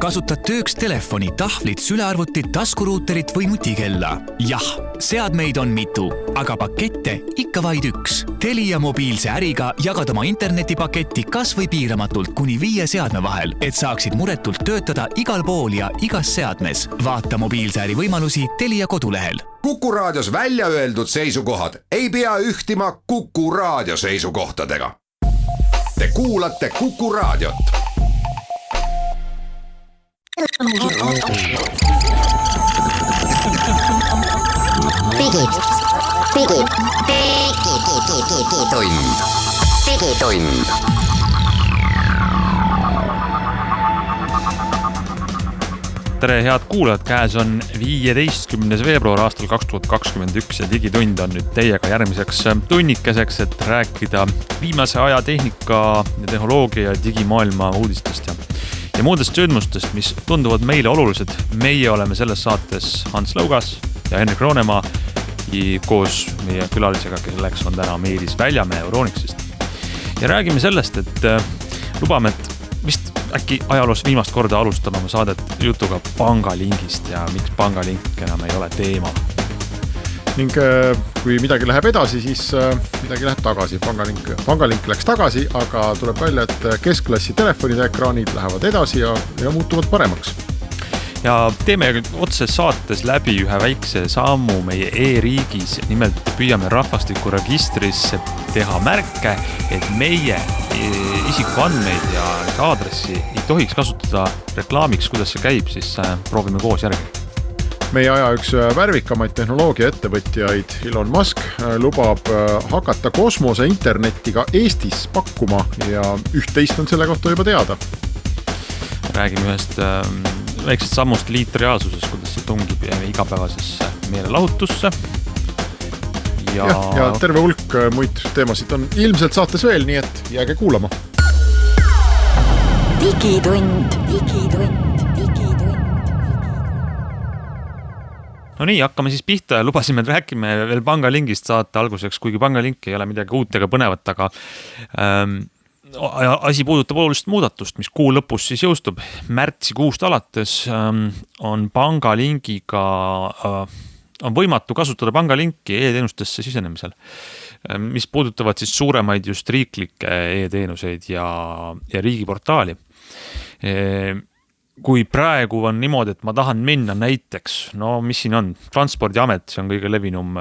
kasutad tööks telefoni, tahvlit, sülearvutit, taskuruuterit või nutikella? Jah, seadmeid on mitu, aga pakette ikka vaid üks. Telia mobiilse äriga jagad oma internetipaketti kas või piiramatult kuni 5 seadme vahel, et saaksid muretult töötada igal pool ja igas seadmes. Vaata mobiilse äri võimalusi Telia kodulehel. Kuku Raadios välja öeldud seisukohad ei pea ühtima Kuku Raadio seisukohtadega. Te kuulate Kuku Raadiot. Digitund. Tere, head kuulajad, käes on 15. veebruar aastal 2021 ja Digitund on nüüd teiega järgmiseks tunnikeseks, et rääkida viimase aja tehnika ja tehnoloogia ja digimaailma uudistest ja muudest sündmustest, mis tunduvad meile olulised. Meie oleme selles saates Hans Lõugas ja Henrik Roonemaa koos meie külalisega, kelleks on täna Meelis Väljamäe Euronixist. Ja räägime sellest, et lubame, et vist äkki ajaloos viimast korda alustame oma saadet jutuga pangalingist ja miks pangalink enam ei ole teema. Ning kui midagi läheb edasi, siis midagi läheb tagasi. Pangalink läks tagasi, aga tuleb välja, et keskklassi telefonide ekraanid lähevad edasi ja muutuvad paremaks. Ja teeme otse saates läbi ühe väikse sammu meie e-riigis. Nimelt püüame rahvastikuregistrisse teha märke, et meie isikuandmeid ja aadressi ei tohiks kasutada reklaamiks, kuidas see käib, siis proovime koos järgi. Meie aja üks värvikamaid tehnoloogia ettevõtjaid Elon Musk lubab hakata kosmose internetti ka Eestis pakkuma ja üht-teist on selle kohta juba teada. Räägime ühest väiksest sammust liitreaalsuses, kuidas see tungib igapäevasesse meelelahutusse. Ja terve hulk muid teemasid on ilmselt saates veel, nii et jääge kuulama. Digitund. No nii, hakkame siis pihta ja lubasime, et räägime veel pangalingist saate alguseks, kuigi pangalink ei ole midagi uut ega põnevat, aga asi puudutab olulist muudatust, mis kuu lõpus siis jõustub. Märtsikuust alates on pangalingiga on võimatu kasutada pangalinki e-teenustesse sisenemisel, mis puudutavad siis suuremaid just riiklikke e-teenuseid ja riigiportaali. Kui praegu on niimoodi, et ma tahan minna näiteks, no mis siin on, Transpordiamet, see on kõige levinum,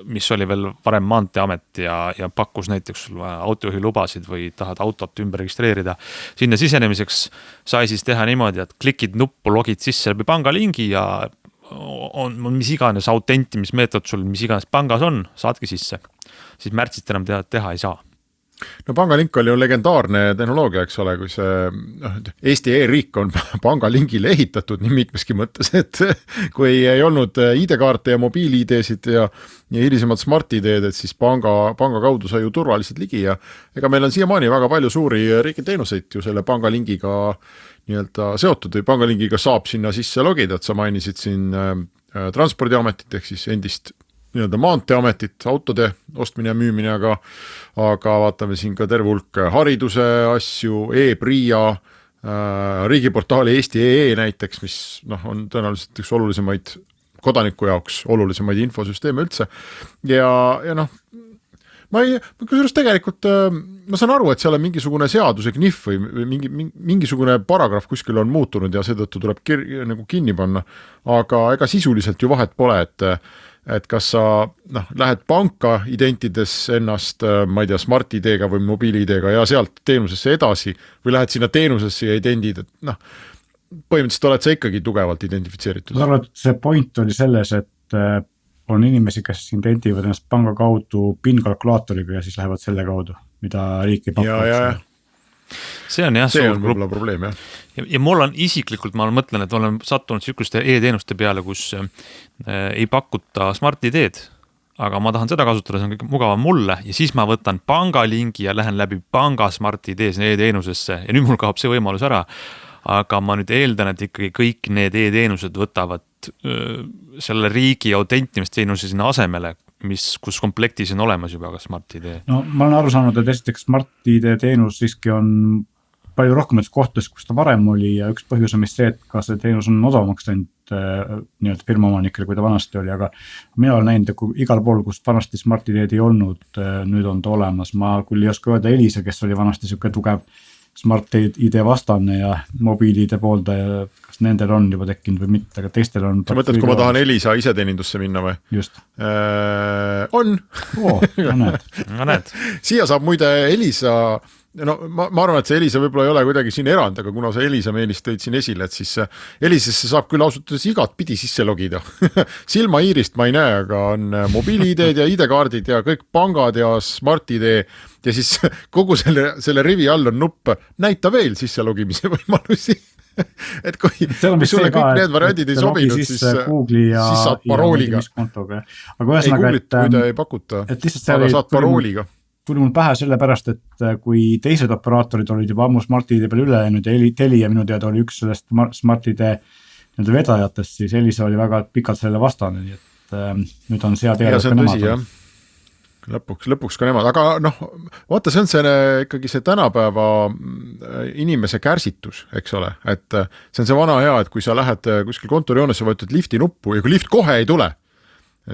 mis oli veel varem Maanteeamet ja pakkus näiteks autojuhi lubasid või tahad autot ümber registreerida. Sinna sisenemiseks sai siis teha niimoodi, et klikid nuppu, logid sisse läbi pangalingi ja on mis iganes autentimismeetod sul, mis iganes pangas on, saadki sisse. Siis märtsist enam teha ei saa. No pangalink oli ju legendaarne tehnoloogia, eks ole, kui see Eesti e-riik on pangalingile ehitatud nii mitmeski mõttes, et kui ei olnud ID-kaarte ja mobiil-ID-sid ja hilisemad smart-ID-d, et siis panga kaudu sai ju turvaliselt ligi ja ega meil on siiamaani väga palju suuri riigiteenuseid ju selle pangalingiga nii-öelda seotud või pangalingiga saab sinna sisse logida, et sa mainisid siin Transpordiametit ehk siis endist nii-öelda Maanteeametit, autode ostmine ja müümine, aga vaatame siin ka terve hulk hariduse asju, e-PRIA, riigiportaali Eesti EE näiteks, mis on tõenäoliselt üks olulisemaid kodaniku jaoks olulisemaid infosüsteeme üldse. Ja kusjuures tegelikult ma saan aru, et seal on mingisugune seaduse knihv või mingisugune paragrahv kuskil on muutunud ja seetõttu tuleb nagu kinni panna, aga ega sisuliselt ju vahet pole, et kas sa lähed panka identides ennast, ma ei tea, smart-ID-ga või mobiil-ID-ga ja sealt teenusesse edasi või lähed sinna teenusesse ja idendid, et põhimõtteliselt oled sa ikkagi tugevalt identifitseeritud. Ma arvan, et see point oli selles, et on inimesi, kes identivad ennast panga kaudu PIN-kalkulaatoriga ja siis lähevad selle kaudu, mida riik ei pakku. See on võib-olla probleem, jah. Ja mul on isiklikult, ma mõtlen, et olen sattunud sikuste e-teenuste peale, kus ei pakuta smart-ID-d, aga ma tahan seda kasutada, see on kõik mugavam mulle ja siis ma võtan pangalingi ja lähen läbi panga smart-ID e-teenusesse ja nüüd mul kaob see võimalus ära. Aga ma nüüd eeldan, et ikkagi kõik need e-teenused võtavad selle riigi autentimisteenuse sinna asemele, kus komplektis on olemas juba ka Smart-ID. No ma olen aru saanud, et esiteks Smart-ID teenus siiski on palju rohkemates kohtades, kus ta varem oli ja üks põhjus on vist see, et ka see teenus on odavamaks läinud nii-öelda firmaomanikele, kui ta vanasti oli, aga mina olen näinud, kui igal pool, kus vanasti Smart ID-d ei olnud, nüüd on ta olemas. Ma küll ei oska öelda Elisa, kes oli vanasti siuke tugev Smart ID vastane ja mobiili-ID pooldaja, kas nendel on juba tekkinud või mitte, aga teistel on. Sa mõtled, kui ma tahan Elisa iseteenindusse minna või? Just. On. Näed. Siia saab muide Elisa, no ma arvan, et see Elisa võib-olla ei ole kuidagi siin erand, aga kuna sa Elisa meelist tõid siin esile, et siis Elisesse saab küll ausutades igat pidi sisse logida. Silma iirist ma ei näe, aga on mobiili-ID-d ja ID-kaardid ja kõik pangad ja Smart ID ja siis kogu selle rivi all on nupp näita veel sisse logimise võimalusi. Et kui sulle kõik need variandid ei sobinud, siis saad parooliga. Aga ühesõnaga, et muide ei pakuta, aga saad parooliga. Tuli mul pähe sellepärast, et kui teised operaatorid olid juba ammu Smart ID peale üle läinud ja Telia minu teada oli üks sellest Smart ID vedajatest, siis Elisa oli väga pikalt selle vastane, nii et nüüd on sea teada. Ja see on tõsi, jah. Lõpuks ka nemad, aga vaata, see on ikkagi see tänapäeva inimese kärsitus, eks ole, et see on see vana hea, et kui sa lähed kuskil kontorijoonesse, vajutad lifti nuppu ja kui lift kohe ei tule,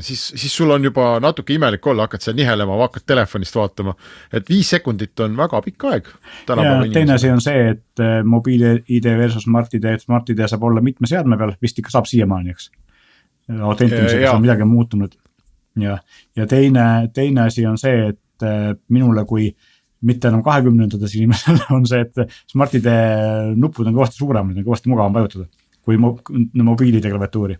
siis sul on juba natuke imelik olla, hakkad seal nihelema, hakkad telefonist vaatama, et 5 sekundit on väga pikk aeg. Ja teine asi on see, et mobiili-ID versus Smart ID saab olla mitme seadme peal, vist ikka saab siiamaani, eks. Autentimisega on midagi muutunud. Ja teine asi on see, et minule kui mitte enam 20-ndades inimesel on see, et Smart ID nupud on kõvasti suuremad ja kõvasti mugavam vajutada kui mobiili-ID klaviatuuri.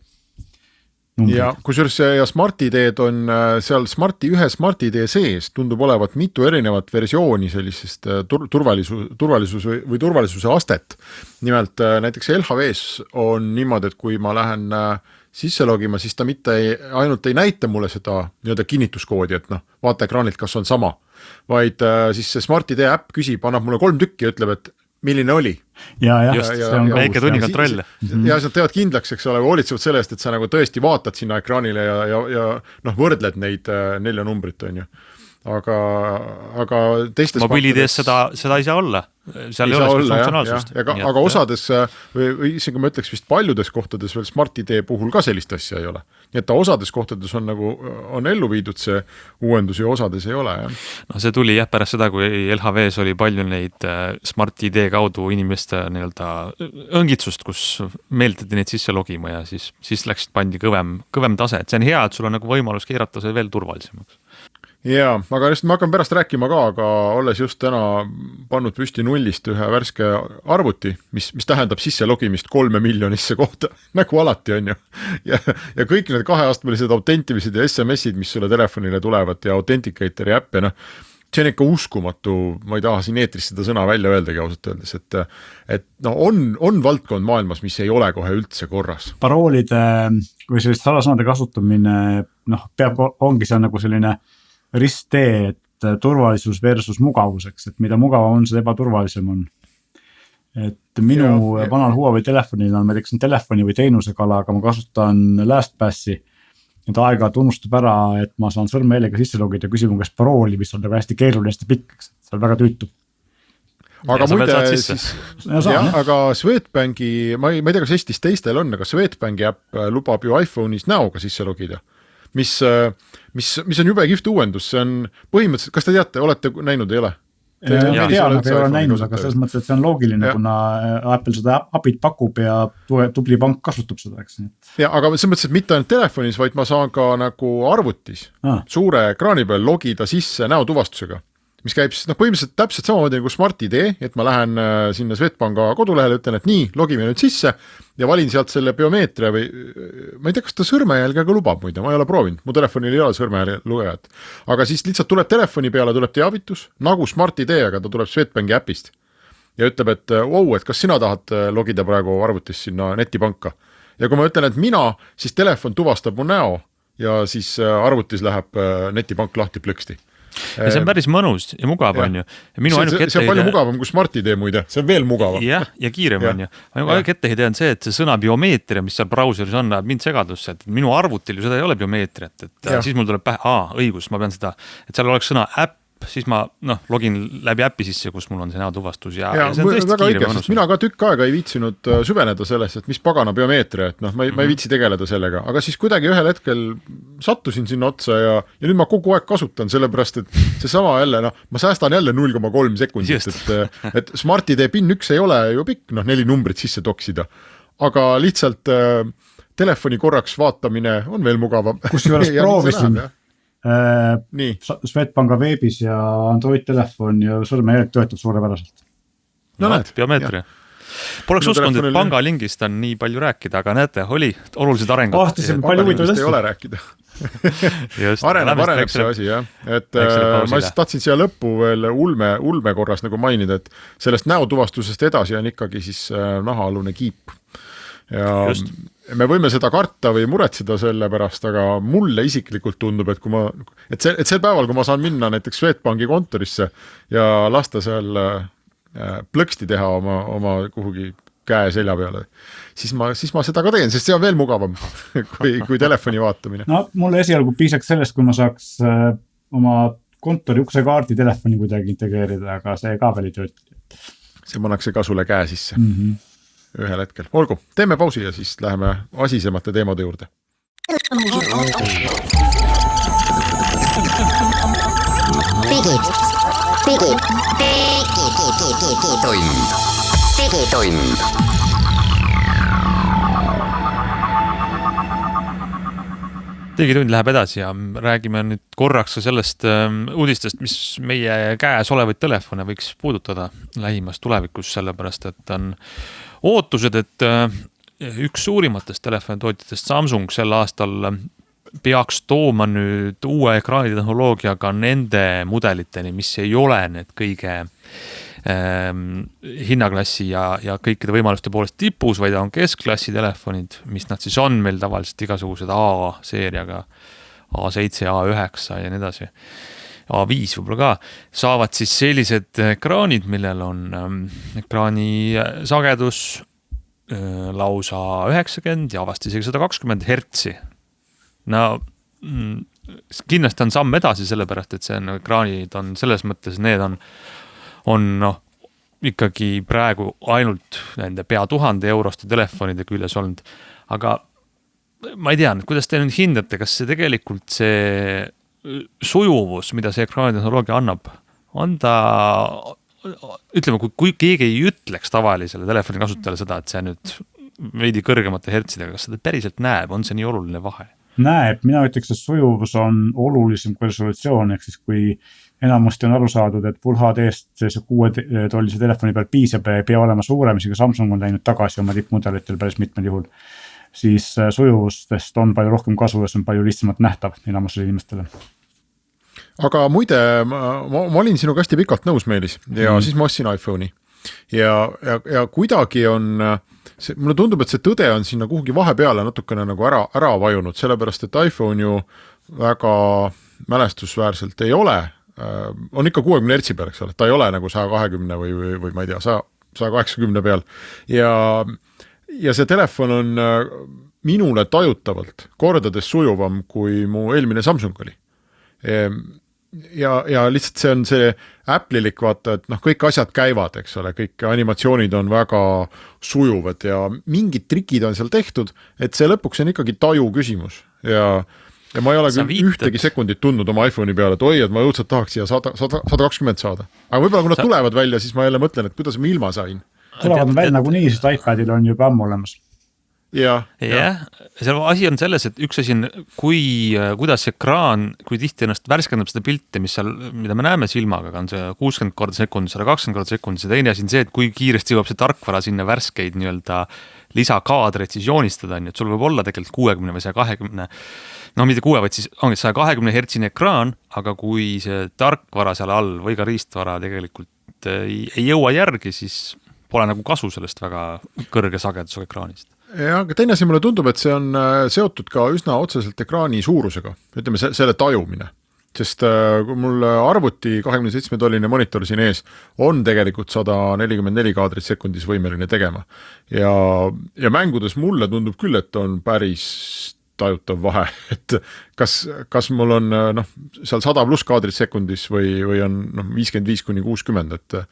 Ja kusjuures ja Smart ID-d on seal ühe Smart ID sees tundub olevat mitu erinevat versiooni sellisest turvalisuse astet. Nimelt näiteks LHV-s on niimoodi, et kui ma lähen sisse logima, siis ta mitte ainult ei näita mulle seda nii-öelda kinnituskoodi, et vaata ekraanilt, kas on sama, vaid siis see Smart ID äpp küsib, annab mulle 3 tükki ja ütleb, et milline oli. Just, see on väike tunnikontroll. Ja sa teavad kindlaks, eks ole, hoolitsevad selle eest, et sa nagu tõesti vaatad sinna ekraanile ja võrdled neid 4 numbrit, on ju. Aga teistes mobiilides seda ei saa olla. Seal ei ole funktsionaalsust. Aga osades, või isegi ma ütleks vist paljudes kohtades veel Smart ID puhul ka sellist asja ei ole. Nii et ta osades kohtades on ellu viidud see uuendus ja osades ei ole. No see tuli pärast seda, kui LHV-s oli palju neid Smart ID kaudu inimeste õngitsust, kus meeldati neid sisse logima ja siis läksid pandi kõvem tase. Et see on hea, et sul on nagu võimalus keerata see veel turvalisemaks. Jaa, aga just ma hakkan pärast rääkima ka, aga olles just täna pannud püsti nullist ühe värske arvuti, mis tähendab sisse logimist 3 miljonisse kohta, nagu alati on ju. Ja kõik need 2-astmelised autentimised ja SMS-id, mis sulle telefonile tulevad ja Authenticatori äpp ja see on ikka uskumatu, ma ei taha siin eetris seda sõna välja öeldagi ausalt öeldes, et on valdkond maailmas, mis ei ole kohe üldse korras. Paroolide või sellist salasõnade kasutamine, ongi see nagu selline risttee, et turvalisus versus mugavuseks, et mida mugavam on, seda ebaturvalisem on. Et minu vanal Huawei telefonil on, ma teeksin telefoni või teenusekala, aga ma kasutan LastPassi. Nüüd aega tunnustab ära, et ma saan sõrmejäljega sisse logida ja küsima, kas parooli, mis on nagu hästi keeruline, hästi pikk, see on väga tüütu. Aga muide siis, aga Swedbanki, ma ei tea, kas Eestis teistel on, aga Swedbanki äpp lubab ju iPhone'is näoga sisse logida. Mis on jube kihvt uuendus, see on põhimõtteliselt, kas te teate, olete näinud, ei ole? Tean, aga ei ole näinud, aga selles mõttes, et see on loogiline, kuna Apple seda appit pakub ja tubli pank kasutab seda, eks. Ja, aga selles mõttes, et mitte ainult telefonis, vaid ma saan ka nagu arvutis suure ekraani peal logida sisse näotuvastusega, mis käib siis põhimõtteliselt täpselt samamoodi nagu Smart ID, et ma lähen sinna Swedbanka kodulehele, ütlen, et nii, logime nüüd sisse ja valin sealt selle biomeetria või ma ei tea, kas ta sõrmejälgega lubab muide, ma ei ole proovinud, mu telefonil ei ole sõrmejälge lugejat, aga siis lihtsalt tuleb telefoni peale, tuleb teavitus, nagu Smart ID, aga ta tuleb Swedbanki äpist ja ütleb, et et kas sina tahad logida praegu arvutis sinna netipanka ja kui ma ütlen, et mina, siis telefon tuvastab mu näo ja siis arvutis läheb netipank lahti plõksti. Ja see on päris mõnus ja mugav on ju. See on palju mugavam kui Smart ID muide, see on veel mugavam. Ja kiirem on ju. Aeg etteheide on see, et see sõna biomeetria, mis seal brauseris on, mind segadusse, et minu arvutil ju seda ei ole biomeetriat, et siis mul tuleb õigus, ma pean seda, et seal oleks sõna äpp siis ma login läbi äppi sisse, kus mul on see näotuvastus ja see on väga tõesti õige, sest mina ka tükk aega ei viitsinud süveneda sellesse, et mis pagana biomeetria, et ma ei viitsi tegeleda sellega, aga siis kuidagi ühel hetkel sattusin sinna otsa ja nüüd ma kogu aeg kasutan, sellepärast et seesama jälle, ma säästan jälle 0,3 sekundit, et Smart-ID PIN 1 ei ole ju pikk, 4 numbrit sisse toksida, aga lihtsalt telefoni korraks vaatamine on veel mugavam. Kusjuures proovisin Swedbanka veebis ja Android telefon ja sõrmejälg töötab suurepäraselt. No näed, biomeetria. Poleks uskunud, et pangalingist on nii palju rääkida, aga näete, oli olulised arengud. Pangalingist ei ole rääkida. Areneb see asi, jah. Et ma siis tahtsin siia lõppu veel ulme korras nagu mainida, et sellest näotuvastusest edasi on ikkagi siis nahaalune kiip. Ja me võime seda karta või muretseda selle pärast, aga mulle isiklikult tundub, et sel päeval, kui ma saan minna näiteks Swedbanki kontorisse ja lasta seal plõksti teha oma kuhugi käe selja peale, siis ma seda ka teen, sest see on veel mugavam kui telefoni vaatamine. No mulle esialgu piisaks sellest, kui ma saaks oma kontori uksekaardi telefoni kuidagi integreerida, aga see ka veel ei tööta. See pannakse ka sulle käe sisse. Ühel hetkel. Olgu, teeme pausi ja siis läheme asisemate teemade juurde. Digitund. Digitund läheb edasi ja räägime nüüd korraks sellest uudistest, mis meie käes olevaid telefone võiks puudutada lähimas tulevikus, sellepärast et on ootused, et üks suurimatest telefonitootjatest Samsung sel aastal peaks tooma nüüd uue ekraanitehnoloogiaga nende mudeliteni, mis ei ole need kõige hinnaklassi ja kõikide võimaluste poolest tipus, vaid on keskklassi telefonid, mis nad siis on meil tavaliselt igasugused A-seeriaga, A7, A9 ja nii edasi. A5 võib-olla ka, saavad siis sellised ekraanid, millel on ekraani sagedus lausa 90 ja vast isegi 120 hertsi. No kindlasti on samm edasi sellepärast, et see on ekraanid on selles mõttes, need on ikkagi praegu ainult nende pea 1000 euroste telefonide küljes olnud. Aga ma ei tea, kuidas te nüüd hindate, kas see tegelikult see sujuvus, mida see ekraanitehnoloogia annab, on ta, ütleme, kui keegi ei ütleks tavalisele telefoni kasutajale seda, et see nüüd veidi kõrgemate hertsidega, kas seda päriselt näeb, on see nii oluline vahe? Näeb, mina ütleks, et sujuvus on olulisem kui resolutsioon, ehk siis kui enamasti on aru saadud, et Full HD-st see 6-tollise telefoni peal piisab ja ei pea olema suurem, isegi Samsung on läinud tagasi oma tippmudelitel päris mitmel juhul, siis sujuvustest on palju rohkem kasu ja see on palju lihtsamalt nähtav enamusele inimestele. Aga muide, ma olin sinuga hästi pikalt nõus, Meelis, ja siis ma ostsin iPhone'i ja kuidagi on mulle tundub, et see tõde on sinna kuhugi vahepeale natukene nagu ära vajunud, sellepärast, et iPhone ju väga mälestusväärselt ei ole, on ikka 60 hertsi peal, eks ole, ta ei ole nagu 120 või ma ei tea, 180 peal ja see telefon on minule tajutavalt kordades sujuvam kui mu eelmine Samsung oli. Ja lihtsalt see on see Apple'ilik vaata, et kõik asjad käivad, eks ole, kõik animatsioonid on väga sujuvad ja mingid trikid on seal tehtud, et see lõpuks on ikkagi taju küsimus ja ma ei ole küll ühtegi sekundit tundnud oma iPhone'i peale, et oi, et ma õudselt tahaks siia 120 saada. Aga võib-olla kui nad tulevad välja, siis ma jälle mõtlen, et kuidas ma ilma sain. Tulevad välja nagu nii, sest iPadil on juba ammu olemas. Jah, seal asi on selles, et üks asi on, kuidas ekraan, kui tihti ennast värskendab seda pilti, mida me näeme silmaga, on see 60 korda sekundis, 120 korda sekundis ja teine asi on see, et kui kiiresti jõuab see tarkvara sinna värskeid nii-öelda lisakaadreid siis joonistada, et sul võib olla tegelikult 60 või 120, mitte 6, vaid siis ongi 120 hertsine ekraan, aga kui see tarkvara seal all või ka riistvara tegelikult ei jõua järgi, siis pole nagu kasu sellest väga kõrge sagedusega ekraanist. Ja, aga teine asi mulle tundub, et see on seotud ka üsna otseselt ekraani suurusega, ütleme selle tajumine, sest kui mul arvuti 27-tolline monitor siin ees on tegelikult 144 kaadrit sekundis võimeline tegema ja mängudes mulle tundub küll, et on päris tajutav vahe, et kas mul on seal 100+ kaadrit sekundis või on 55–60,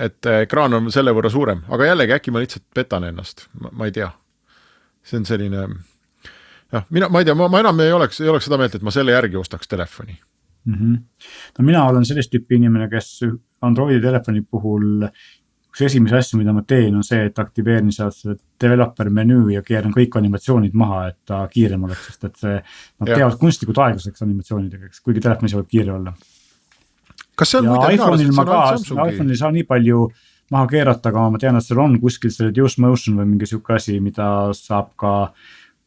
et ekraan on selle võrra suurem, aga jällegi äkki ma lihtsalt petan ennast, ma ei tea. See on selline, ma ei tea, ma enam ei oleks seda meelt, et ma selle järgi ostaks telefoni. No mina olen sellist tüüpi inimene, kes Androidi telefoni puhul üks esimese asju, mida ma teen, on see, et aktiveerin sealt selle developer menüü ja keeran kõik animatsioonid maha, et ta kiirem oleks, sest et nad teevad kunstlikult aeglaseks animatsioonidega, kuigi telefonis võib kiire olla. Kas see on muide iPhone'il saa nii palju maha keerata, aga ma tean, et seal on kuskil see reduce motion või mingi siuke asi, mida saab ka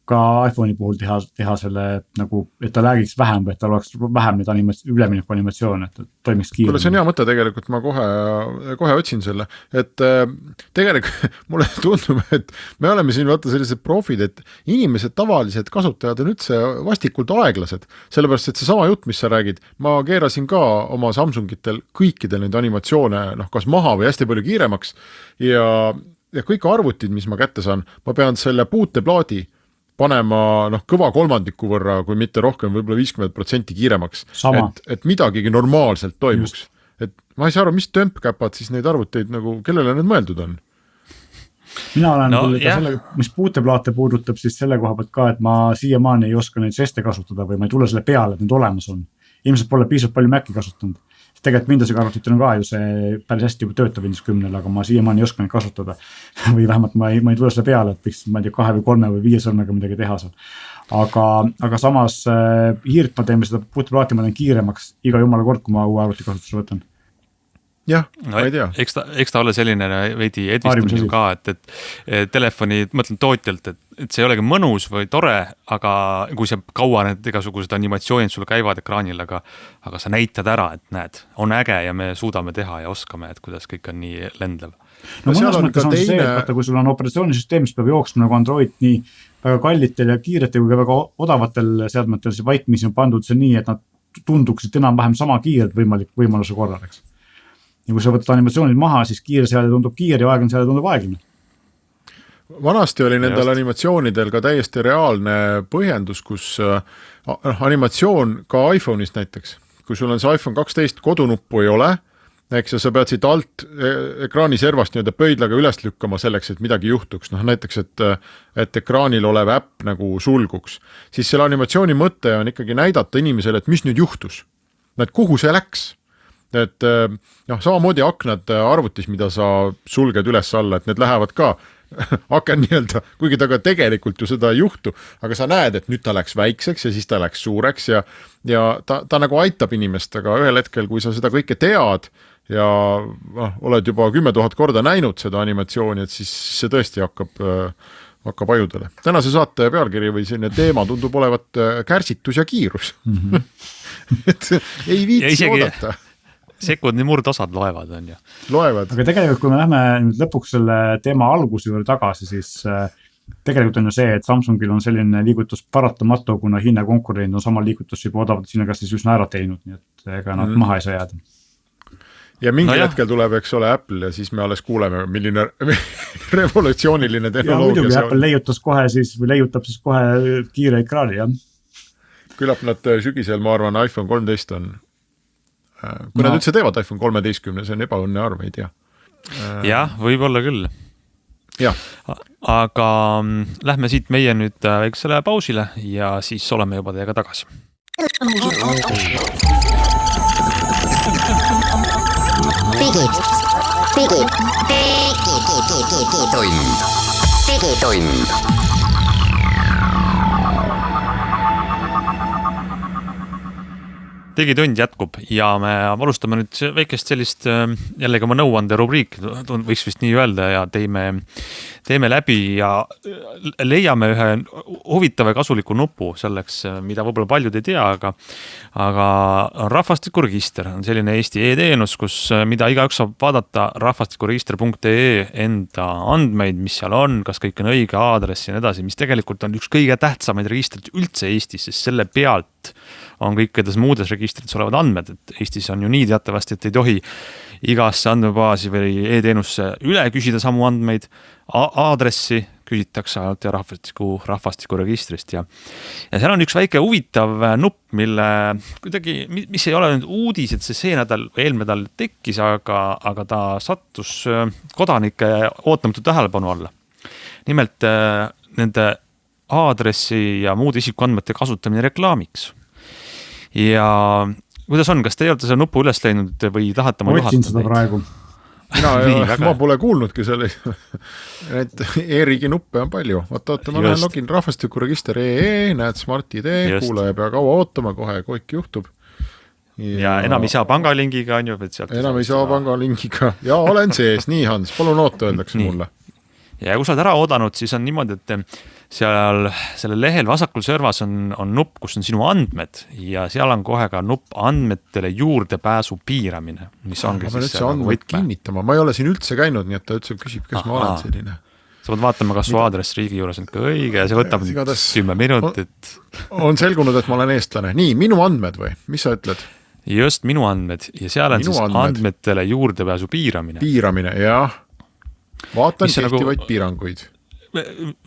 iPhone'i puhul teha selle nagu, et ta läägiks vähem või et tal oleks vähem neid ülemineku animatsioone, et toimiks kiiremini. See on hea mõte tegelikult, ma kohe otsin selle, et tegelikult mulle tundub, et me oleme siin vaata sellised profid, et inimesed, tavalised kasutajad on üldse vastikult aeglased, sellepärast, et see sama jutt, mis sa räägid, ma keerasin ka oma Samsungitel kõikidel neid animatsioone, kas maha või hästi palju kiiremaks ja kõik arvutid, mis ma kätte saan, ma pean selle puuteplaadi panema kõva kolmandiku võrra, kui mitte rohkem, võib-olla 50% kiiremaks, et midagigi normaalselt toimuks. Et ma ei saa aru, mis tömpkäpad siis neid arvuteid, kellele need mõeldud on? Mina olen selle, mis puuteplaate puudutab, siis selle koha pealt ka, et ma siiamaani ei oska neid žeste kasutada või ma ei tule selle peale, et need olemas on. Ilmselt pole piisavalt palju Maci kasutanud. Tegelikult Windowsiga arvutitel on ka ju see päris hästi juba töötab Windows 10, aga ma siiamaani ei oska neid kasutada. Või vähemalt ma ei tule selle peale, et võiks 2 või 3 või 5 sõrmega midagi teha seal. Aga samas hiirt ma teeme seda puuteplaati, ma teen kiiremaks iga jumala kord, kui ma uue arvuti kasutusele võtan. Jah, ma ei tea. Eks ta ole selline veidi edvistamine ka, et telefoni, mõtlen tootjalt, et see ei olegi mõnus või tore, aga kui see kaua need igasugused animatsioonid sulle käivad ekraanil, aga sa näitad ära, et näed, on äge ja me suudame teha ja oskame, et kuidas kõik on nii lendlev. No mõnes mõttes on see, et kui sul on operatsioonisüsteem, mis peab jooksma nagu Android nii väga kallitel ja kiiretel kui väga odavatel seadmetel, see vaikmisi on pandud see nii, et nad tunduksid enam-vähem sama kiired võimaluse korraleks. Ja kui sa võtad animatsioonid maha, siis kiire seade tundub kiire ja aeglane seade tundub aeglane. Vanasti oli nendel animatsioonidel ka täiesti reaalne põhjendus, kus animatsioon ka iPhone'ist näiteks, kui sul on see iPhone 12 kodunuppu ei ole, eks sa pead siit alt ekraani servast pöidlaga üles lükkama selleks, et midagi juhtuks. Näiteks, et ekraanil olev äpp nagu sulguks. Siis selle animatsiooni mõte on ikkagi näidata inimesele, et mis nüüd juhtus. Et kuhu see läks? Et samamoodi aknad arvutis, mida sa sulged üles alla, et need lähevad ka aken nii-öelda, kuigi ta ka tegelikult ju seda ei juhtu, aga sa näed, et nüüd ta läks väikseks ja siis ta läks suureks ja ta nagu aitab inimest, aga ühel hetkel, kui sa seda kõike tead ja oled juba 10 000 korda näinud seda animatsiooni, et siis see tõesti hakkab ajudele. Tänase saate pealkiri või selline teema tundub olevat kärsitus ja kiirus. Et ei viitsi oodata. Sekundi murdosad loevad on ju. Loevad. Aga tegelikult, kui me lähme nüüd lõpuks selle teema alguse juurde tagasi, siis tegelikult on ju see, et Samsungil on selline liigutus paratamatu, kuna Hiina konkurent on sama liigutus juba odavalt sinna kas siis üsna ära teinud, nii et ega nad maha ei saa jääda. Ja mingi hetkel tuleb, eks ole, Apple ja siis me alles kuuleme, milline revolutsiooniline tehnoloogia see on. Apple leiutab siis kohe kiire ekraani, jah. Küllap nad sügisel, ma arvan, iPhone 13 on. Kui nad üldse teevad iPhone 13, see on ebaõnne arv, ei tea. Jah, võib-olla küll. Ja. Aga lähme siit meie nüüd väiksele pausile ja siis oleme juba teiega tagasi. Digitund. Digitund jätkub ja me alustame nüüd väikest sellist jällegi oma nõuande rubriik, võiks vist nii öelda ja teeme läbi ja leiame ühe huvitava ja kasuliku nupu selleks, mida võib-olla paljud ei tea, aga rahvastikuregister on selline Eesti e-teenus, mida igaüks saab vaadata rahvastikuregister.ee enda andmeid, mis seal on, kas kõik on õige aadress ja nii edasi, mis tegelikult on üks kõige tähtsamaid registrid üldse Eestis, sest selle pealt on kõikides muudes registrites olevad andmed, et Eestis on ju nii teatavasti, et ei tohi igasse andmebaasi või e-teenusse üle küsida samu andmeid, aadressi, küsitakse ainult ja rahvastikuregistrist ja seal on üks väike huvitav nupp, mille kuidagi, mis ei ole nüüd uudis, et see nädal, eelmine nädal tekkis, aga ta sattus kodanike ootamatu tähelepanu alla. Nimelt nende aadressi ja muude isikuandmete kasutamine reklaamiks. Ja kuidas on, kas te olete selle nupu üles leidnud või tahate ma juhatada? Otsin seda praegu. Ma pole kuulnudki selle, et e-riigi nuppe on palju. Oota, ma lähen login rahvastikuregister näed Smart-ID, kuulaja pea kaua ootama, kohe kõik juhtub. Ja enam ei saa pangalingiga, on ju? Enam ei saa pangalingiga. Ja olen sees, nii Hans, palun oota, öeldakse mulle. Ja kui sa oled ära oodanud, siis on niimoodi, et seal selle lehel vasakul servas on nupp, kus on sinu andmed ja seal on kohe ka nupp andmetele juurdepääsu piiramine, mis ongi siis see andmed kinnitama. Ma ei ole siin üldse käinud, nii et ta üldse küsib, kas ma olen selline. Sa pead vaatama, kas su aadress riigi juures on ka õige ja see võtab 10 minutit. On selgunud, et ma olen eestlane. Nii, minu andmed või? Mis sa ütled? Just minu andmed ja seal on siis andmetele juurdepääsu piiramine. Piiramine, jah. Vaatan kehtivaid piiranguid.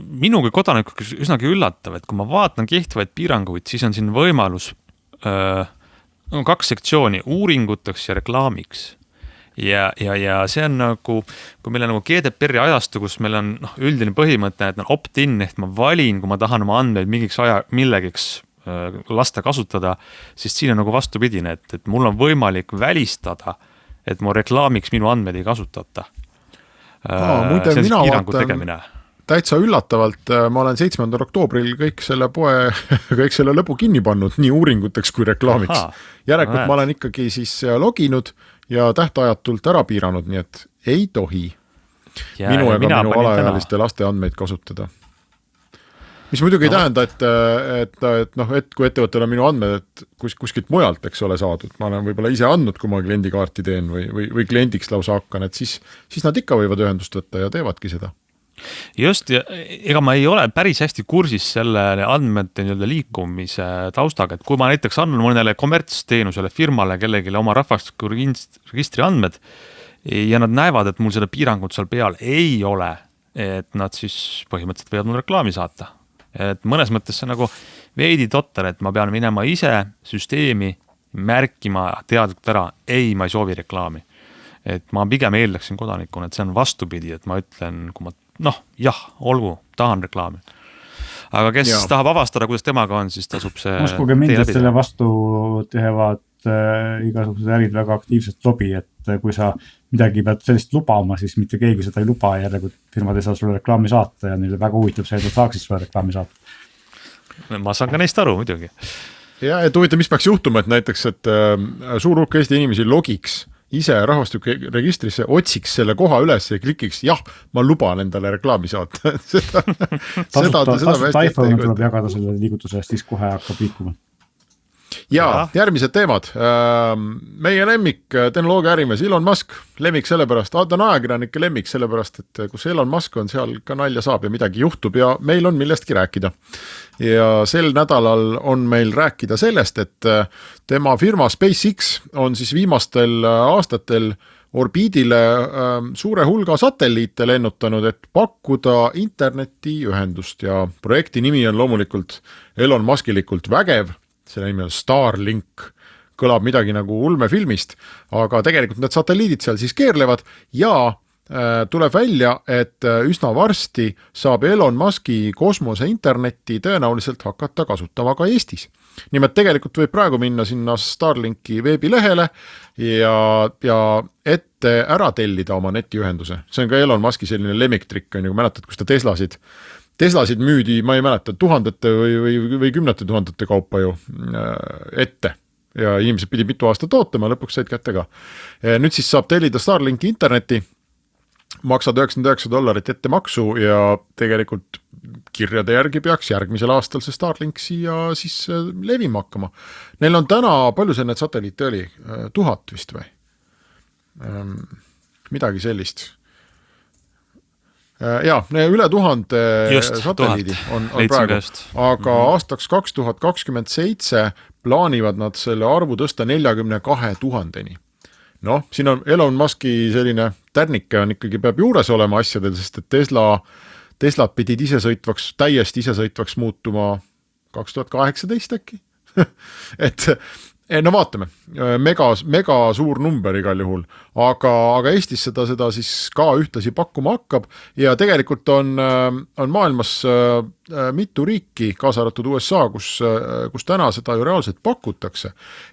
Minuga kodanikuks üsnagi üllatav, et kui ma vaatan kehtivaid piiranguid, siis on siin võimalus 2 sektsiooni uuringuteks ja reklaamiks. Ja see on nagu, kui meil on nagu GDPR-i ajastu, kus meil on üldine põhimõte, et on opt-in, ehk ma valin, kui ma tahan oma andmeid millegiks lasta kasutada, siis siin on nagu vastupidine, et mul on võimalik välistada, et mu reklaamiks minu andmeid ei kasutata. Muide, mina vaatan täitsa üllatavalt, ma olen 7. oktoobril kõik selle lõbu kinni pannud, nii uuringuteks kui reklaamiks. Järelikult ma olen ikkagi siis loginud ja tähtajatult ära piiranud, nii et ei tohi minu minu alaealiste laste andmeid kasutada. Mis muidugi ei tähenda, et kui ettevõttel on minu andmed, et kuskilt mujalt, eks ole, saadud, ma olen võib-olla ise andnud, kui ma kliendikaarti teen või kliendiks lausa hakkan, et siis nad ikka võivad ühendust võtta ja teevadki seda. Just, ega ma ei ole päris hästi kursis selle andmete liikumise taustaga, et kui ma näiteks annan mõnele kommertsteenusele firmale kellelegi oma rahvastikuregistri andmed ja nad näevad, et mul seda piirangut seal peal ei ole, et nad siis põhimõtteliselt võivad mul reklaami saata. Et mõnes mõttes see nagu veidi totter, et ma pean minema ise süsteemi märkima teadlikult ära, ei, ma ei soovi reklaami. Et ma pigem eeldaksin kodanikuna, et see on vastupidi, et ma ütlen, kui ma, jah, olgu, tahan reklaami. Aga kes tahab avastada, kuidas temaga on, siis tasub see uskuge mind, et selle vastu teevad igasugused ärid väga aktiivselt lobi, et kui sa midagi pead sellist lubama, siis mitte keegi seda ei luba ja järelikult firmad ei saa sulle reklaami saata ja neile väga huvitab see, et nad saaksid sulle reklaami saata. Ma saan ka neist aru muidugi. Ja et huvitav, mis peaks juhtuma, et näiteks, et suur hulk Eesti inimesi logiks ise rahvastikuregistrisse, otsiks selle koha üles ja klikiks, jah, ma luban endale reklaami saata. Tasuta iPhone tuleb jagada selle liigutuse, siis kohe hakkab liikuma. Ja järgmised teemad. Meie lemmik tehnoloogia ärimees Elon Musk, lemmik sellepärast, ta on ajakirjanike lemmik sellepärast, et kus Elon Musk on, seal ka nalja saab ja midagi juhtub ja meil on millestki rääkida. Ja sel nädalal on meil rääkida sellest, et tema firma SpaceX on siis viimastel aastatel orbiidile suure hulga satelliite lennutanud, et pakkuda internetiühendust ja projekti nimi on loomulikult Elon Muskilikult vägev. See nimi on Starlink, kõlab midagi nagu ulmefilmist, aga tegelikult need satelliidid seal siis keerlevad ja tuleb välja, et üsna varsti saab Elon Muski kosmose internetti tõenäoliselt hakata kasutama ka Eestis. Nimelt tegelikult võib praegu minna sinna Starlinki veebilehele ja ette ära tellida oma netiühenduse. See on ka Elon Muski selline lemmiktrikk, on ju, mäletad, kus ta Teslasid müüdi, ma ei mäleta, tuhandete või 10 000 kaupa ju ette ja inimesed pidi mitu aastat ootama, lõpuks said kätte ka. Nüüd siis saab tellida Starlinki interneti, maksad $99 ette maksu ja tegelikult kirjade järgi peaks järgmisel aastal see Starlink siia siis levima hakkama. Neil on täna, palju see need satelliite oli? 1000 vist või? Midagi sellist. Ja, üle 1000 satelliidi on praegu, aga aastaks 2027 plaanivad nad selle arvu tõsta 42 000-ni. Noh, siin on Elon Muski selline tärnike on ikkagi peab juures olema asjadel, sest et Teslad pidid täiesti isesõitvaks muutuma 2018 äkki et no vaatame, mega suur number igal juhul, aga Eestis seda siis ka ühtlasi pakkuma hakkab ja tegelikult on maailmas mitu riiki, kaasa arvatud USA, kus täna seda ju reaalselt pakutakse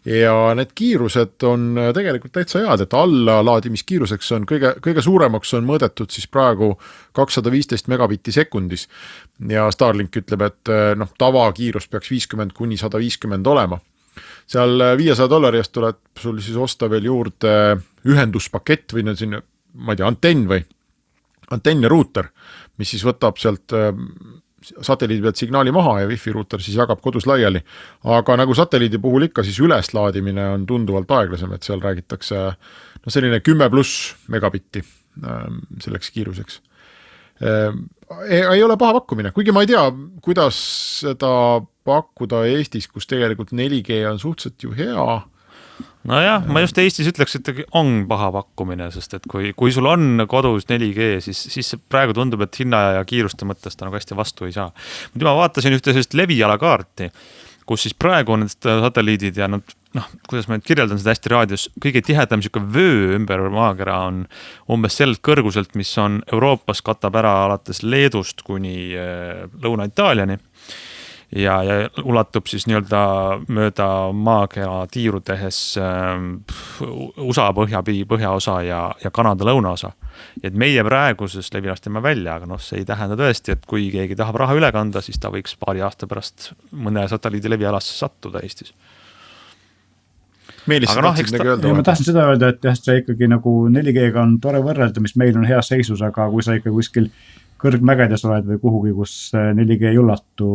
ja need kiirused on tegelikult täitsa head, et allalaadimiskiiruseks on kõige suuremaks on mõõdetud siis praegu 215 megabitti sekundis ja Starlink ütleb, et tavakiirus peaks 50–150 olema. Seal $500 eest tuleb sul siis osta veel juurde ühenduspakett või siin, ma ei tea, antenn ja ruuter, mis siis võtab sealt satelliidi pealt signaali maha ja Wi-Fi ruuter siis jagab kodus laiali. Aga nagu satelliidi puhul ikka, siis üleslaadimine on tunduvalt aeglasem, et seal räägitakse selline 10+ megabitti selleks kiiruseks. Ei ole paha pakkumine, kuigi ma ei tea, kuidas seda pakkuda Eestis, kus tegelikult 4G on suhteliselt ju hea. Nojah, ma just Eestis ütleks, et on paha pakkumine, sest et kui sul on kodus 4G, siis praegu tundub, et hinna ja kiiruste mõttes ta nagu hästi vastu ei saa. Ma vaatasin ühte sellist levialakaarti, kus siis praegu on need satelliidid ja kuidas ma nüüd kirjeldan seda hästi raadios, kõige tihedam vöö ümber maakera on umbes sellelt kõrguselt, mis on Euroopas, katab ära alates Leedust kuni Lõuna-Itaaliani ja ulatub siis nii-öelda mööda maakera tiiru tehes USA põhjaosa ja Kanada lõunaosa. Et meie praeguses levilast teeme välja, aga see ei tähenda tõesti, et kui keegi tahab raha üle kanda, siis ta võiks paari aasta pärast mõne satelliidi levialasse sattuda Eestis. Ma tahtsin seda öelda, et see ikkagi nagu 4G-ga on tore võrrelda, mis meil on heas seisus, aga kui sa ikka kuskil kõrgmägedes oled või kuhugi, kus 4G ei ulatu,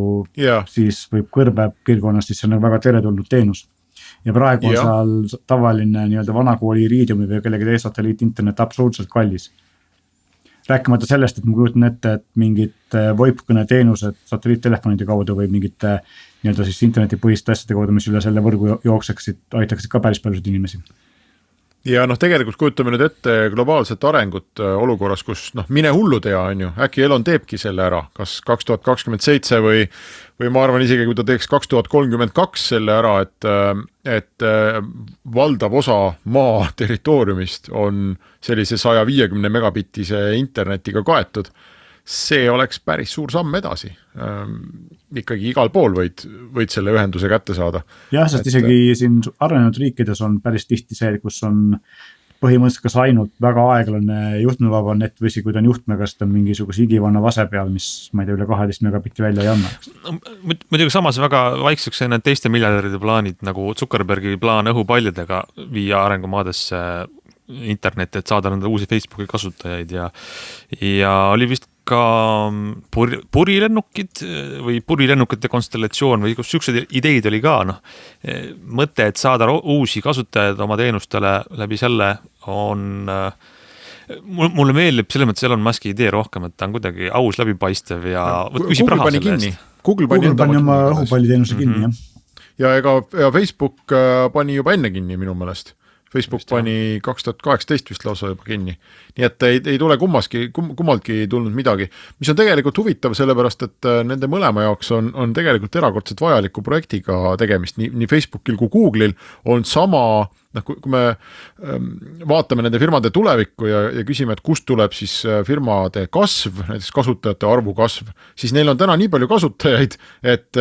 siis võib kõrbepiirkonnas, siis see on väga teretulnud teenus. Ja praegu on seal tavaline nii-öelda vanakooli Iridiumi või kellegi teise satelliit internet absoluutselt kallis. Rääkimata sellest, et ma kujutan ette, et mingid VoIP-kõne teenused satelliittelefonide kaudu või mingite nii-öelda siis internetipõhiste asjade kaudu, mis üle selle võrgu jookseksid, aitaksid ka päris paljusid inimesi. Ja tegelikult kujutame nüüd ette globaalset arengut olukorras, kus mine hullu tea, on ju, äkki Elon teebki selle ära, kas 2027 või ma arvan isegi, kui ta teeks 2032 selle ära, et valdav osa maa territooriumist on sellise 150 megabittise internetiga kaetud. See oleks päris suur samm edasi. Ikkagi igal pool võid selle ühenduse kätte saada. Jah, sest isegi siin arenenud riikides on päris tihti see, kus on põhimõtteliselt kas ainult väga aeglane juhtmevaba net või kui ta on juhtmega, siis ta on mingisuguse igivanna vase peal, mis ma ei tea, üle 12 megabitti välja ei anna. Muidugi samas väga vaikseks need teiste miljardäride plaanid, nagu Zuckerbergi plaan õhupaljadega viia arengumaadesse internet, et saada nende uusi Facebooki kasutajaid ja oli vist ka purilennukid või purilennukite konstellatsioon või kus siuksed ideid oli ka, mõte, et saada uusi kasutajaid oma teenustele läbi selle on, mulle meeldib selles mõttes Elon Muski idee rohkem, et ta on kuidagi aus, läbipaistev ja küsib raha selle eest. Google pani oma õhupalliteenuse kinni, jah. Ja Facebook pani juba enne kinni minu meelest. Facebook pani 2018 vist lausa juba kinni. Nii et ei tule kummaltki tulnud midagi, mis on tegelikult huvitav, sellepärast, et nende mõlema jaoks on tegelikult erakordselt vajaliku projektiga tegemist. Nii Facebookil kui Google'il on sama, kui me vaatame nende firmade tulevikku ja küsime, et kust tuleb siis firmade kasv, näiteks kasutajate arvu kasv, siis neil on täna nii palju kasutajaid, et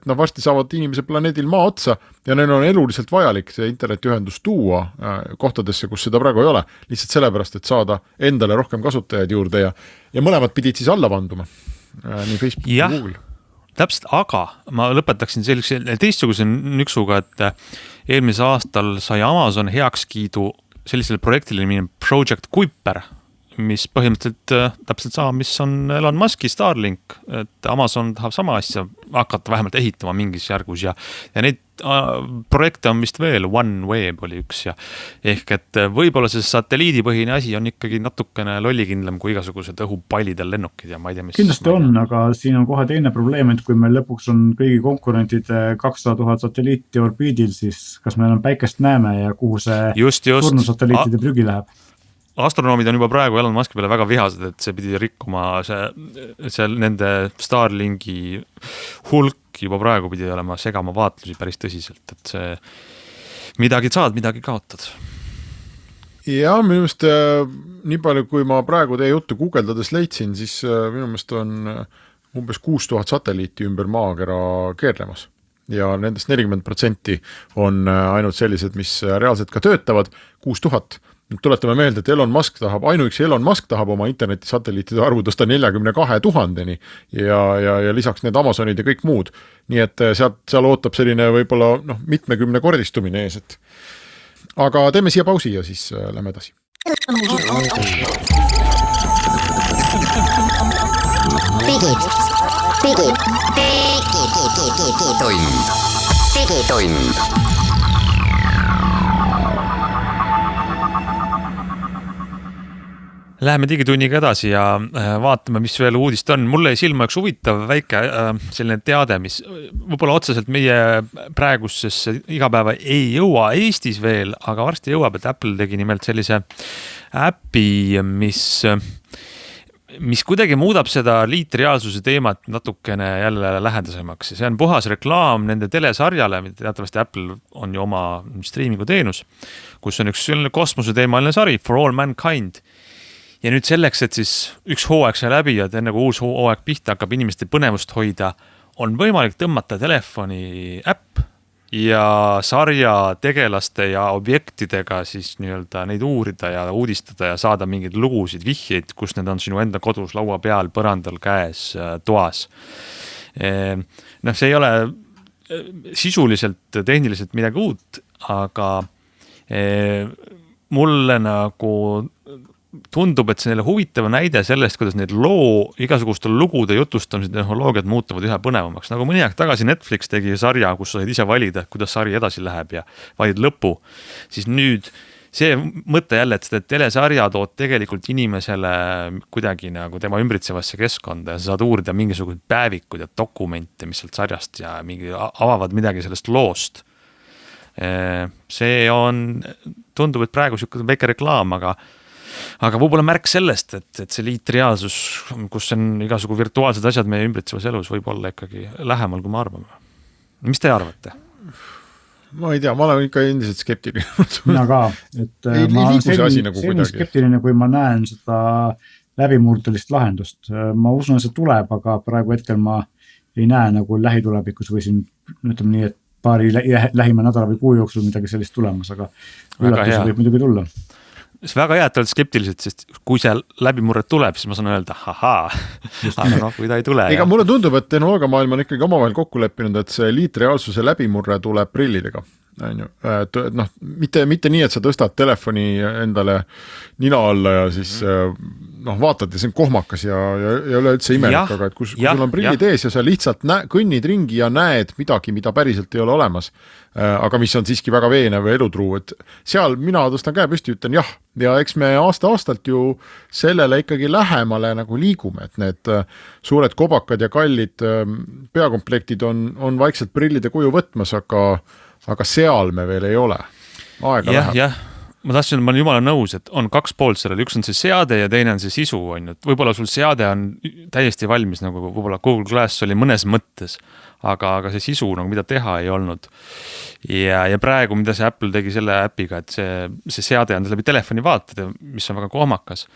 varsti saavad inimesed planeedil maa otsa ja neil on eluliselt vajalik see internetiühendus tuua kohtadesse, kus seda praegu ei ole, lihtsalt sellepärast, et saada endale rohkem kasutajaid juurde ja mõlemad pidid siis alla vanduma, nii Facebook ja Google. Täpselt, aga ma lõpetaksin sellise teistsuguse nüksuga, et eelmisel aastal sai Amazon heakskiidu sellisele projektile nimelt Project Kuiper, mis põhimõtteliselt täpselt sama, mis on Elon Muski Starlink, et Amazon tahab sama asja hakata vähemalt ehitama mingis järgus ja neid projekte on vist veel, OneWeb oli üks ja ehk et võib-olla see satelliidipõhine asi on ikkagi natukene lollikindlam kui igasugused õhupallidel lennukid ja ma ei tea, mis kindlasti on, aga siin on kohe teine probleem, et kui meil lõpuks on kõigi konkurentide 200 000 satelliiti orbiidil, siis kas me enam päikest näeme ja kuhu see surnu satelliitide prügi läheb? astronoomid on juba praegu Elon Muski peale väga vihased, et see pidi rikkuma see nende Starlinki hulk juba praegu pidi olema segama vaatlusi päris tõsiselt, et see midagi saad, midagi kaotad. Ja minu meelest nii palju, kui ma praegu teie juttu guugeldades leidsin, siis minu meelest on umbes 6000 satelliiti ümber maakera keerlemas. Ja nendest 40% on ainult sellised, mis reaalselt ka töötavad, 6000. Nüüd tuletame meelde, et ainuüksi Elon Musk tahab oma internetisatelliitide arvu tõsta 42 000-ni ja lisaks need Amazonid ja kõik muud. Nii et seal ootab selline võib-olla mitmekümne kordistumine ees, et aga teeme siia pausi ja siis lähme edasi. Digitund. Läheme digitunniga edasi ja vaatame, mis veel uudist on. Mulle ei silma üks huvitav väike selline teade, mis võib-olla otseselt meie praegusesse igapäeva ei jõua Eestis veel, aga varsti jõuab, et Apple tegi nimelt sellise äpi, mis kuidagi muudab seda liitreaalsuse teemat natukene jälle lähedasemaks. See on puhas reklaam nende telesarjale, mida teatavasti Apple on ju oma streamingu teenus, kus on üks kosmose teemaline sari For All Mankind. Ja nüüd selleks, et siis üks hooaeg sai läbi ja enne kui uus hooaeg pihta hakkab inimeste põnevust hoida, on võimalik tõmmata telefoni äpp ja sarja tegelaste ja objektidega siis nii-öelda neid uurida ja uudistada ja saada mingeid lugusid, vihjeid, kus need on sinu enda kodus, laua peal, põrandal, käes, toas. See ei ole sisuliselt, tehniliselt midagi uut, aga mulle nagu tundub, et see neile huvitava näide sellest, kuidas need igasuguste lugude jutustamise tehnoloogiad muutuvad ühe põnevamaks. Nagu mõni aeg tagasi Netflix tegi sarja, kus sa said ise valida, kuidas sari edasi läheb ja valid lõpu. Siis nüüd see mõte jälle, et seda telesarja tood tegelikult inimesele kuidagi nagu tema ümbritsevasse keskkonda ja sa saad uurida mingisugused päevikud ja dokumente, mis sealt sarjast ja avavad midagi sellest loost. See tundub, et praegu selline väike reklaam, aga võib-olla märk sellest, et see liitreaalsus, kus on igasugu virtuaalsed asjad meie ümbritsevas elus, võib olla ikkagi lähemal, kui me arvame. Mis te arvate? Ma ei tea, ma olen ikka endiselt skeptiline. Mina ka, et ma olen skeptiline, kui ma näen seda läbimurdelist lahendust. Ma usun, et see tuleb, aga praegu hetkel ma ei näe nagu lähitulevikus või siin, ütleme nii, et paari lähima nädala või kuu jooksul midagi sellist tulemas, aga üllatus võib muidugi tulla. See väga hea, et oled skeptiliselt, sest kui see läbimurret tuleb, siis ma saan öelda, aga kui ta ei tule. Ega mulle tundub, et tehnoloogiamaailm on ikkagi omavahel kokku leppinud, et see liitreaalsuse läbimurre tuleb prillidega. Mitte nii, et sa tõstad telefoni endale nina alla ja siis vaatad ja see on kohmakas ja üleüldse imelik, aga et kui sul on prillid ees ja sa lihtsalt kõnnid ringi ja näed midagi, mida päriselt ei ole olemas, aga mis on siiski väga veenev ja elutruu, et seal mina tõstan käe püsti ja ütlen jah, ja eks me aasta-aastalt ju sellele ikkagi lähemale nagu liigume, et need suured kobakad ja kallid peakomplektid on vaikselt prillide kuju võtmas, aga seal me veel ei ole. Aega läheb. Jah, ma tahtsin, ma olen jumala nõus, et on kaks poolt sellele, üks on see seade ja teine on see sisu. Võib-olla sul seade on täiesti valmis, nagu võib-olla Google Glass oli mõnes mõttes, aga see sisu, nagu mida teha ei olnud. Ja praegu, mida see Apple tegi selle äpiga, et see seade on läbi telefoni vaatada, mis on väga kohmakas,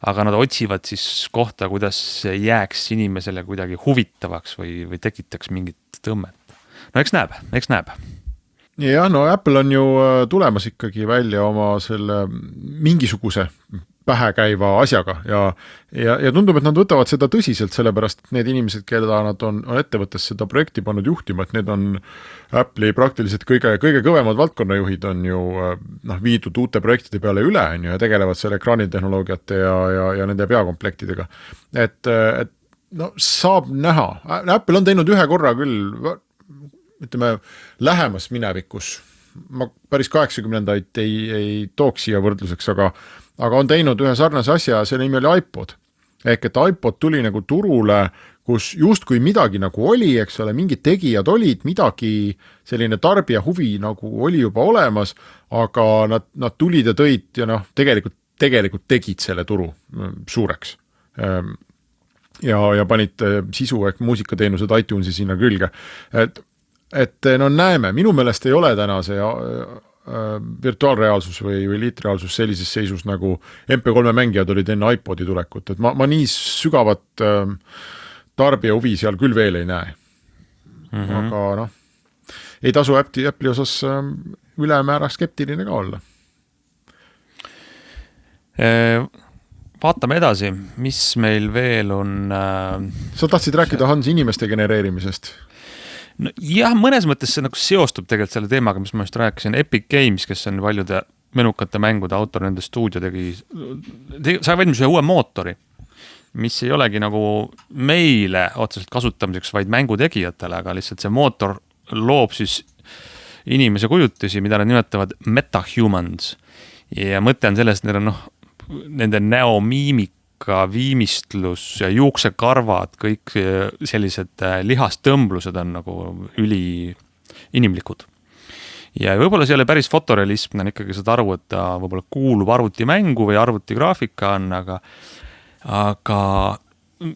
aga nad otsivad siis kohta, kuidas jääks inimesele kuidagi huvitavaks või tekitaks mingit tõmmet. No eks näeb. Ja Apple on ju tulemas ikkagi välja oma selle mingisuguse pähekäiva asjaga ja tundub, et nad võtavad seda tõsiselt, sellepärast, et need inimesed, keda nad on ettevõttes seda projekti pannud juhtima, et need on Apple'i praktiliselt kõige kõvemad valdkonnajuhid on ju viidud uute projektide peale üle ja tegelevad selle ekraanitehnoloogiate ja nende peakomplektidega. Et saab näha. Apple on teinud ühe korra küll ütleme, lähemas minevikus, ma päris 80-ndaid ei tooks siia võrdluseks, aga on teinud ühe sarnase asja, selle nimi oli iPod. Ehk et iPod tuli nagu turule, kus justkui midagi nagu oli, eks ole, mingid tegijad olid, midagi selline tarbija huvi nagu oli juba olemas, aga nad tulid ja tõid ja tegelikult tegelikult tegid selle turu suureks ja panid sisu ehk muusikateenused iTunesi sinna külge. Et no näeme, minu meelest ei ole täna see virtuaalreaalsus või liitreaalsus sellises seisus nagu MP3 mängijad olid enne iPodi tulekut, et ma nii sügavat tarbija huvi seal küll veel ei näe. Aga noh, ei tasu Apple'i osas ülemäära skeptiline ka olla. Vaatame edasi, mis meil veel on... Sa tahtsid rääkida Hans inimeste genereerimisest? No, jah, mõnes mõttes see nagu seostub tegelikult selle teemaga, mis ma just rääkisin. Epic Games, kes on paljude menukate mängude autor, nende stuudio sai valmis ühe uue mootori, mis ei olegi nagu meile otseselt kasutamiseks, vaid mängutegijatele, aga lihtsalt see mootor loob siis inimese kujutusi, mida nad nimetavad metahumans. Ja mõte on sellest, et nende näomiimika, viimistlus ja juuksekarvad, kõik sellised lihastõmblused on nagu üli inimlikud. Ja võib-olla see ei ole päris fotorealism, on ikkagi saad aru, et ta võib-olla kuulub arvutimängu või arvutigraafika on, aga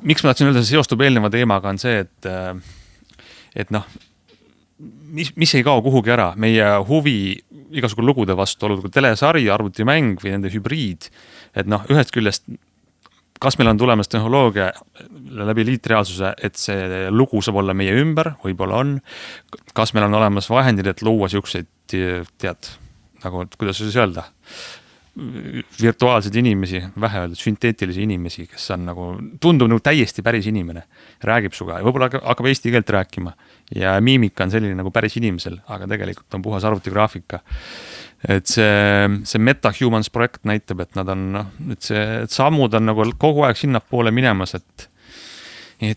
miks ma tahtsin öelda, see seostub eelneva teemaga on see, et noh, mis ei kao kuhugi ära, meie huvi igasugu lugude vastu, olgu telesari, arvutimäng või nende hübriid, et noh, ühest küljest, kas meil on tulemas tehnoloogia läbi liitreaalsuse, et see lugu saab olla meie ümber, võib-olla on, kas meil on olemas vahendid, et luua siukseid, tead, nagu, kuidas siis öelda, virtuaalseid inimesi, vähe öeldud, sünteetilisi inimesi, kes on nagu, tundub nagu täiesti päris inimene, räägib suga ja võib-olla hakkab eesti keelt rääkima ja miimika on selline nagu päris inimesel, aga tegelikult on puhas arvutigraafika. Et see MetaHumans projekt näitab, et nad on, et see sammud on nagu kogu aeg sinna poole minemas, et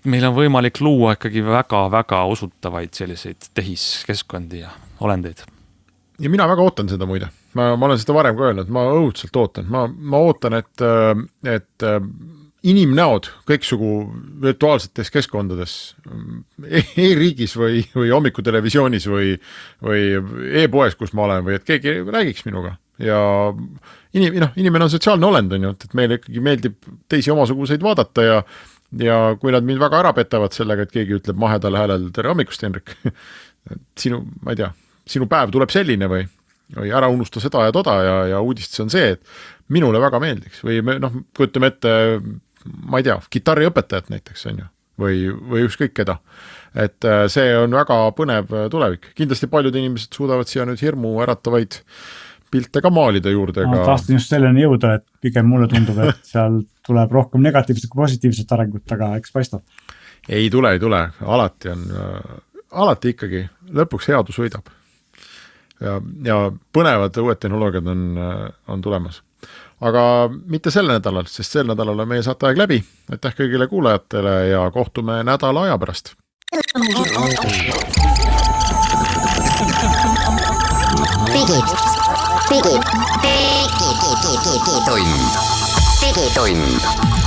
meil on võimalik luua ikkagi väga-väga usutavaid selliseid tehiskeskkondi ja olendeid. Ja mina väga ootan seda muide. Ma olen seda varem ka öelnud, ma õudselt ootan. Ma ootan, et inimnäod kõiksugu virtuaalsetes keskkondades e-riigis või hommikutelevisioonis või e-poes, kus ma olen, või et keegi räägiks minuga. Ja inimene on sotsiaalne olend, on ju, et meile ikkagi meeldib teisi omasuguseid vaadata ja kui nad mind väga ära petavad sellega, et keegi ütleb mahedal häälel tere hommikust, Henrik, ma ei tea, sinu päev tuleb selline või ära unusta seda ja toda ja uudistes on see, et minule väga meeldiks või kujutame ette, ma ei tea, kitarriõpetajat näiteks on ju, või ükskõik keda. Et see on väga põnev tulevik. Kindlasti paljud inimesed suudavad siia nüüd hirmu äratavaid pilte ka maalida juurde. Ma tahtsin just selleni jõuda, et pigem mulle tundub, et seal tuleb rohkem negatiivset kui positiivset arengut, aga eks paistab. Ei tule. Alati ikkagi lõpuks headus võidab. Ja põnevad uued tehnoloogiad on tulemas. Aga mitte sel nädalal, sest sel nädalal on meie saateaeg läbi. Aitäh kõigile kuulajatele ja kohtume nädala aja pärast. Digitund.